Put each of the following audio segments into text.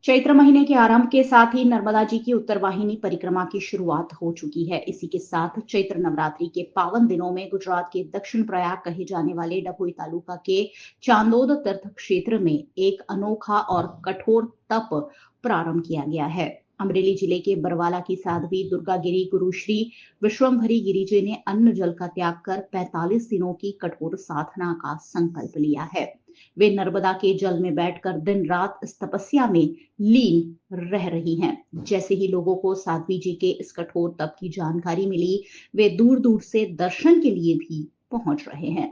चैत्र महीने के आरंभ के साथ ही नर्मदा जी की उत्तरवाहिनी परिक्रमा की शुरुआत हो चुकी है। इसी के साथ चैत्र नवरात्रि के पावन दिनों में गुजरात के दक्षिण प्रयाग कहे जाने वाले डभोई तालुका के चांदोद तीर्थ क्षेत्र में एक अनोखा और कठोर तप प्रारंभ किया गया है। अमरेली जिले के बरवाला की साध्वी दुर्गागिरी गुरुश्री विश्वम्भरी गिरी जी ने अन्न जल का त्याग कर 45 दिनों की कठोर साधना का संकल्प लिया है। वे नर्मदा के जल में बैठकर दिन रात इस तपस्या में लीन रह रही हैं। जैसे ही लोगों को साध्वी जी के इस कठोर तप की जानकारी मिली, वे दूर दूर से दर्शन के लिए भी पहुंच रहे हैं।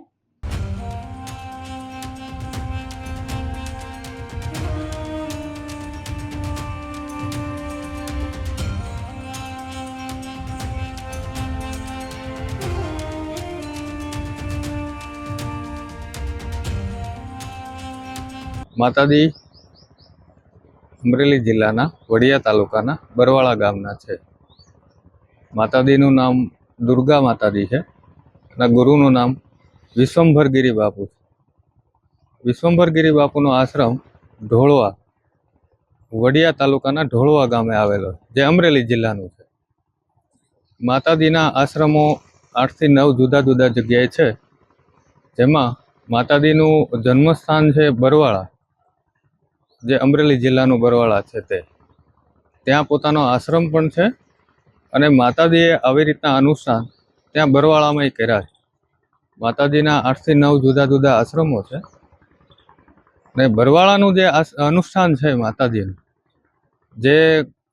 માતાજી અમરેલી જિલ્લાના વડિયા તાલુકાના બરવાળા ગામના છે. માતાજીનું નામ દુર્ગા માતાજી છે અને ગુરુનું નામ વિશ્વંભરગીરી બાપુ છે. વિશ્વંભરગીરી બાપુનો આશ્રમ ઢોળવા વડિયા તાલુકાના ઢોળવા ગામે આવેલો છે, જે અમરેલી જિલ્લાનું છે. માતાજીના આશ્રમો 8 થી 9 જુદા જુદા જગ્યાએ છે, જેમાં માતાજીનું જન્મસ્થાન છે બરવાળા, જે અમરેલી જિલ્લાનું બરવાળા છે. ત્યાં પોતાનો આશ્રમ પણ છે અને માતાજીએ આવી રીતના અનુષ્ઠાન ત્યાં બરવાળામાં કર્યા છે. માતાજીના 8 થી 9 જુદા જુદા આશ્રમો છે ને બરવાળાનું જે અનુષ્ઠાન છે માતાજીનું, જે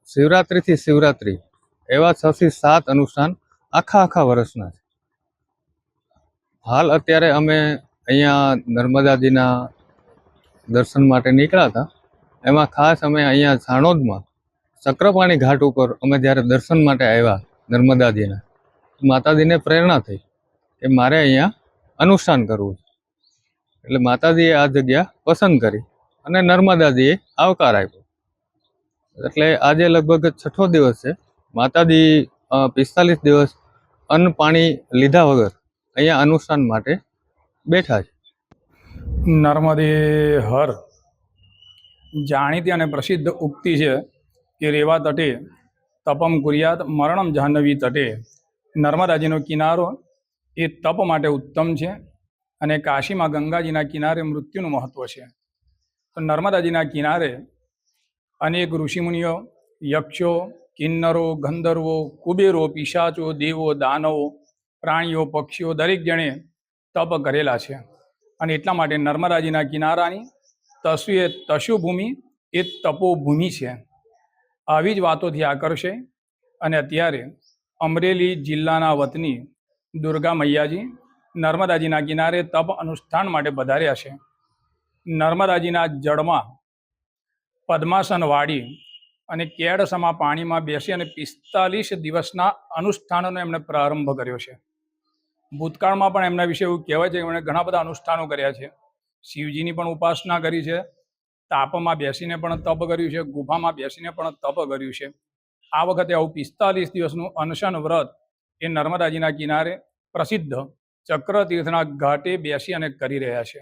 શિવરાત્રિથી શિવરાત્રિ એવા 6 થી 7 અનુષ્ઠાન આખા વર્ષના છે. હાલ અત્યારે અમે અહીંયા નર્મદાજીના દર્શન માટે નીકળ્યા હતા. એમાં ખાસ અમે અહીંયા સાણોદમાં ચક્રપાણી ઘાટ ઉપર અમે જ્યારે દર્શન માટે આવ્યા નર્મદાજીના, માતાજીને પ્રેરણા થઈ કે મારે અહીંયા અનુષ્ઠાન કરવું છે. એટલે માતાજીએ આ જગ્યા પસંદ કરી અને નર્મદાજીએ આવકાર આપ્યો. એટલે આજે લગભગ 6થો દિવસ છે. માતાજી 45 દિવસ અન્ન પાણી લીધા વગર અહીંયા અનુષ્ઠાન માટે બેઠા છે. નર્મદે હર જાણીતી અને પ્રસિદ્ધ ઉક્તિ છે કે રેવા તટે તપમ કુર્યાત મરણમ જાહ્નવી તટે. નર્મદાજીનો કિનારો એ તપ માટે ઉત્તમ છે અને કાશીમાં ગંગાજીના કિનારે મૃત્યુનું મહત્ત્વ છે. તો નર્મદાજીના કિનારે અનેક ઋષિમુનિઓ, યક્ષો, કિન્નરો, ગંધર્વો, કુબેરો, પિશાચો, દેવો, દાનવો, પ્રાણીઓ, પક્ષીઓ દરેક જણે તપ કરેલા છે. અને એટલા માટે નર્મદાજીના કિનારાની તશુભૂમિ એ તપોભૂમિ છે. આવી જ વાતોથી આકર્ષે અને અત્યારે અમરેલી જિલ્લાના વતની દુર્ગા મૈયાજી નર્મદાજીના કિનારે તપ અનુષ્ઠાન માટે પધાર્યા છે. નર્મદાજીના જળમાં પદ્માસન વાળી અને કેડસમા પાણીમાં બેસી અને 45 દિવસના અનુષ્ઠાનનો એમણે પ્રારંભ કર્યો છે. ભૂતકાળમાં પણ એમના વિશે એવું કહેવાય છે કે એમણે ઘણા બધા અનુષ્ઠાનો કર્યા છે. શિવજીની પણ ઉપાસના કરી છે, તાપમાં બેસીને પણ તપ કર્યું છે, ગુફામાં બેસીને પણ તપ કર્યું છે. આ વખતે આવું 45 દિવસનું અનશન વ્રત એ નર્મદાજીના કિનારે પ્રસિદ્ધ ચક્રતીર્થના ઘાટે બેસી અને કરી રહ્યા છે.